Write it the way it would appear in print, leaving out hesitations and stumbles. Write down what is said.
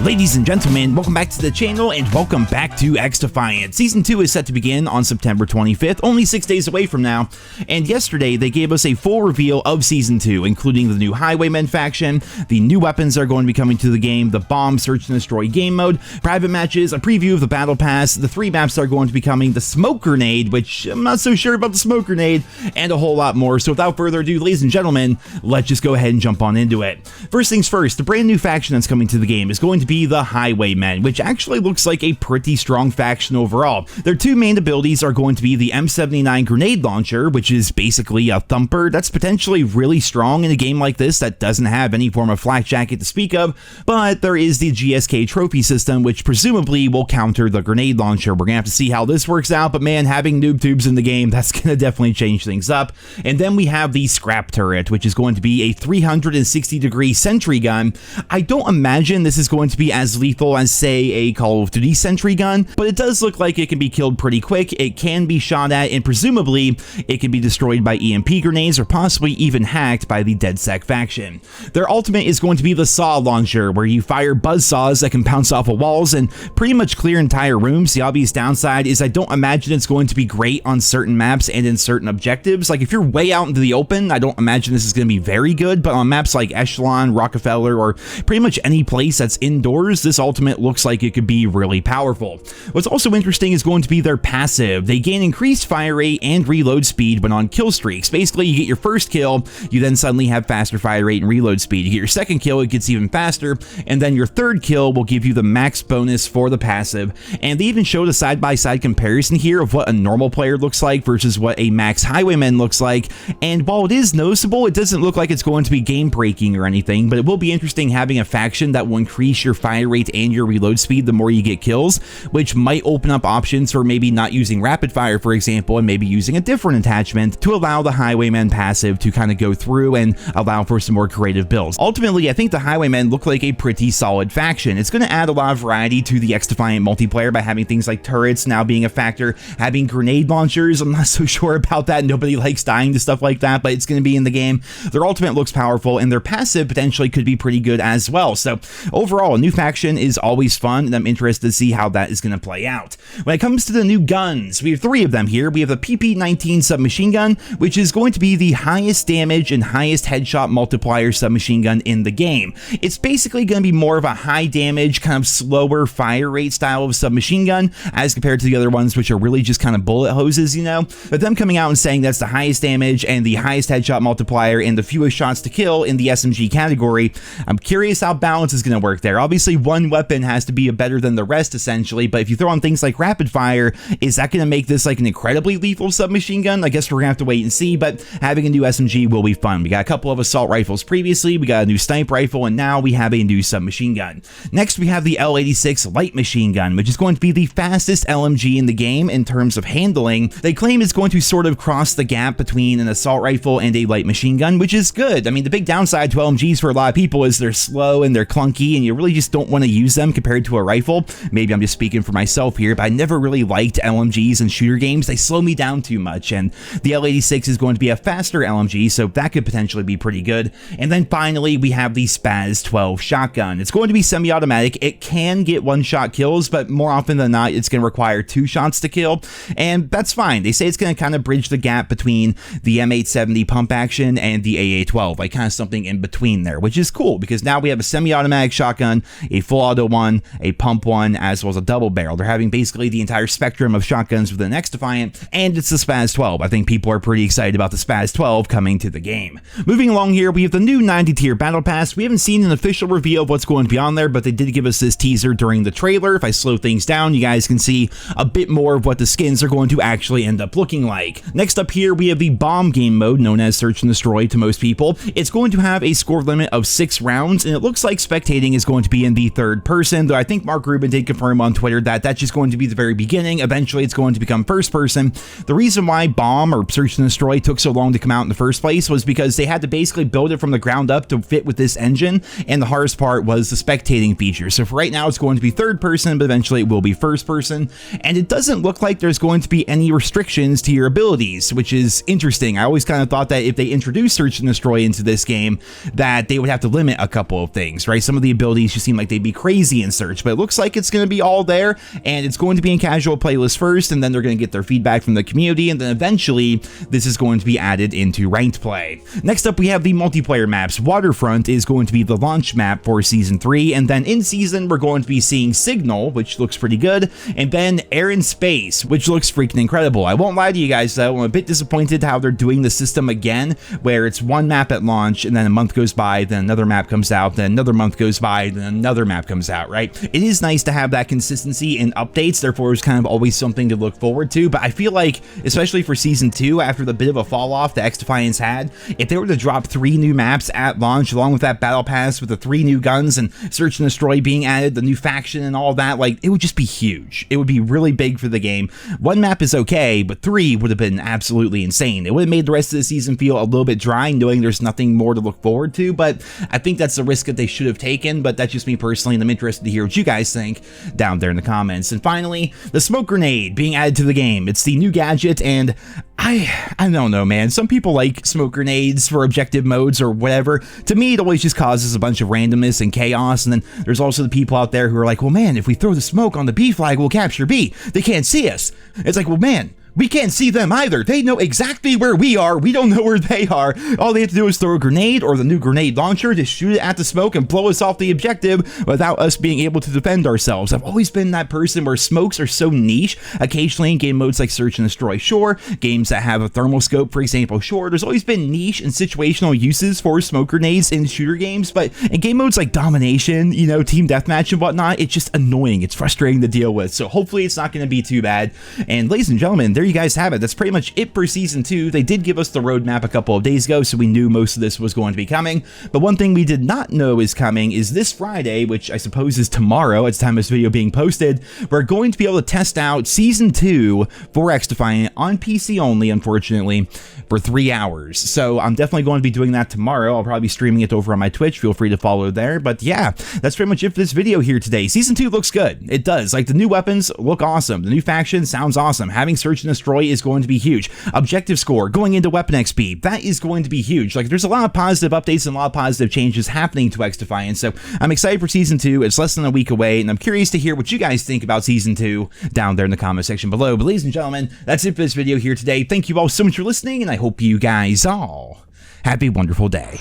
Ladies and gentlemen, welcome back to the channel and welcome back to XDefiant. Season 2 is set to begin on September 25th, only 6 days away from now, and yesterday they gave us a full reveal of Season 2, including the new Highwaymen faction, the new weapons that are going to be coming to the game, the bomb, search and destroy game mode, private matches, a preview of the battle pass, the 3 maps that are going to be coming, the smoke grenade, which I'm not so sure about the smoke grenade, and a whole lot more. So without further ado, ladies and gentlemen, let's just go ahead and jump on into it. First things first, the brand new faction that's coming to the game is going to be the Highwaymen, which actually looks like a pretty strong faction overall. Their 2 main abilities are going to be the M79 grenade launcher, which is basically a thumper that's potentially really strong in a game like this that doesn't have any form of flak jacket to speak of, but there is the GSK trophy system, which presumably will counter the grenade launcher. We're gonna have to see how this works out, but man, having noob tubes in the game, that's gonna definitely change things up. And then we have the scrap turret, which is going to be a 360-degree sentry gun. I don't imagine this is going to be as lethal as, say, a Call of Duty sentry gun, but it does look like it can be killed pretty quick. It can be shot at, and presumably it can be destroyed by EMP grenades or possibly even hacked by the DedSec faction. Their ultimate is going to be the saw launcher, where you fire buzz saws that can bounce off of walls and pretty much clear entire rooms. The obvious downside is I don't imagine it's going to be great on certain maps and in certain objectives. Like if you're way out into the open, I don't imagine this is going to be very good, but on maps like Echelon, Rockefeller, or pretty much any place that's indoors, this ultimate looks like it could be really powerful. What's also interesting is going to be their passive. They gain increased fire rate and reload speed when on kill streaks. Basically, you get your first kill, you then suddenly have faster fire rate and reload speed. You get your second kill, it gets even faster, and then your third kill will give you the max bonus for the passive. And they even showed a side-by-side comparison here of what a normal player looks like versus what a max Highwayman looks like. And while it is noticeable, it doesn't look like it's going to be game-breaking or anything, but it will be interesting having a faction that will increase your fire rate and your reload speed the more you get kills, which might open up options for maybe not using rapid fire, for example, and maybe using a different attachment to allow the Highwayman passive to kind of go through and allow for some more creative builds. Ultimately, I think the Highwaymen look like a pretty solid faction. It's going to add a lot of variety to the XDefiant multiplayer by having things like turrets now being a factor, having grenade launchers. I'm not so sure about that. Nobody likes dying to stuff like that, but it's going to be in the game. Their ultimate looks powerful, and their passive potentially could be pretty good as well. So overall, a new faction is always fun, and I'm interested to see how that is going to play out. When it comes to the new guns, we have 3 of them here. We have the PP-19 submachine gun, which is going to be the highest damage and highest headshot multiplier submachine gun in the game. It's basically going to be more of a high damage, kind of slower fire rate style of submachine gun as compared to the other ones, which are really just kind of bullet hoses, you know? But them coming out and saying that's the highest damage and the highest headshot multiplier and the fewest shots to kill in the SMG category, I'm curious how balance is going to work there. Obviously, one weapon has to be better than the rest, essentially, but if you throw on things like rapid fire, is that going to make this like an incredibly lethal submachine gun? I guess we're going to have to wait and see, but having a new SMG will be fun. We got a couple of assault rifles previously, we got a new sniper rifle, and now we have a new submachine gun. Next, we have the L86 light machine gun, which is going to be the fastest LMG in the game in terms of handling. They claim it's going to sort of cross the gap between an assault rifle and a light machine gun, which is good. I mean, the big downside to LMGs for a lot of people is they're slow and they're clunky, and you really just don't want to use them compared to a rifle. Maybe I'm just speaking for myself here, but I never really liked LMGs in shooter games. They slow me down too much, and the L86 is going to be a faster LMG, so that could potentially be pretty good. And then finally, we have the Spaz 12 shotgun. It's going to be semi-automatic. It can get one-shot kills, but more often than not, it's going to require 2 shots to kill, and that's fine. They say it's going to kind of bridge the gap between the M870 pump action and the AA12, like kind of something in between there, which is cool because now we have a semi-automatic shotgun, a full auto one, a pump one, as well as a double barrel. They're having basically the entire spectrum of shotguns within XDefiant, and it's the Spaz 12. I think people are pretty excited about the Spaz 12 coming to the game. Moving along here, we have the new 90-tier battle pass. We haven't seen an official reveal of what's going to be on there, but they did give us this teaser during the trailer. If I slow things down, you guys can see a bit more of what the skins are going to actually end up looking like. Next up here, we have the bomb game mode, known as search and destroy to most people. It's going to have a score limit of 6 rounds, and it looks like spectating is going to be in the 3rd person, though I think Mark Rubin did confirm on Twitter that that's just going to be the very beginning. Eventually, it's going to become 1st person. The reason why bomb or search and destroy took so long to come out in the first place was because they had to basically build it from the ground up to fit with this engine, and the hardest part was the spectating feature. So for right now, it's going to be 3rd person, but eventually it will be 1st person, and it doesn't look like there's going to be any restrictions to your abilities, which is interesting. I always kind of thought that if they introduced search and destroy into this game, that they would have to limit a couple of things, right? Some of the abilities just seem like they'd be crazy in search, but it looks like it's going to be all there, and it's going to be in casual playlist first, and then they're going to get their feedback from the community, and then eventually this is going to be added into ranked play. Next up, we have the multiplayer maps. Waterfront is going to be the launch map for Season 3, and then in Season, we're going to be seeing Signal, which looks pretty good, and then Air and Space, which looks freaking incredible. I won't lie to you guys, though, I'm a bit disappointed how they're doing the system again, where it's one map at launch, and then a month goes by, then another map comes out, then another month goes by, then another map comes out, right? It is nice to have that consistency in updates, therefore it's kind of always something to look forward to, but I feel like, especially for Season 2, after the bit of a fall off that XDefiant's had, if they were to drop 3 new maps at launch, along with that battle pass with the 3 new guns and Search and Destroy being added, the new faction and all that, like, it would just be huge. It would be really big for the game. 1 map is okay, but 3 would have been absolutely insane. It would have made the rest of the season feel a little bit dry, knowing there's nothing more to look forward to, but I think that's the risk that they should have taken, but that's just me personally, and I'm interested to hear what you guys think down there in the comments. And finally, the smoke grenade being added to the game. It's the new gadget, and I don't know, man. Some people like smoke grenades for objective modes or whatever. To me, it always just causes a bunch of randomness and chaos, and then there's also the people out there who are like, well, man, if we throw the smoke on the B flag, we'll capture B. They can't see us. It's like, well, man, we can't see them either. They know exactly where we are. We don't know where they are. All they have to do is throw a grenade or the new grenade launcher to shoot it at the smoke and blow us off the objective without us being able to defend ourselves. I've always been that person where smokes are so niche. Occasionally in game modes like Search and Destroy, sure. Games that have a thermal scope, for example, sure. There's always been niche and situational uses for smoke grenades in shooter games, but in game modes like Domination, you know, Team Deathmatch and whatnot, it's just annoying. It's frustrating to deal with. So hopefully it's not going to be too bad. And ladies and gentlemen, there you guys have it. That's pretty much it for Season 2. They did give us the roadmap a couple of days ago, so we knew most of this was going to be coming. But one thing we did not know is coming is this Friday, which I suppose is tomorrow at the time of this video being posted, we're going to be able to test out Season 2 for XDefiant on PC only, unfortunately, for 3 hours. So I'm definitely going to be doing that tomorrow. I'll probably be streaming it over on my Twitch. Feel free to follow there. But yeah, that's pretty much it for this video here today. Season 2 looks good. It does. Like, the new weapons look awesome. The new faction sounds awesome. Having Search and Destroy is going to be huge. Objective score going into weapon XP, that is going to be huge. Like, there's a lot of positive updates and a lot of positive changes happening to XDefiant, so I'm excited for Season 2. It's less than a week away, and I'm curious to hear what you guys think about Season 2 down there in the comment section below. But ladies and gentlemen, that's it for this video here today. Thank you all so much for listening, and I hope you guys all have a wonderful day.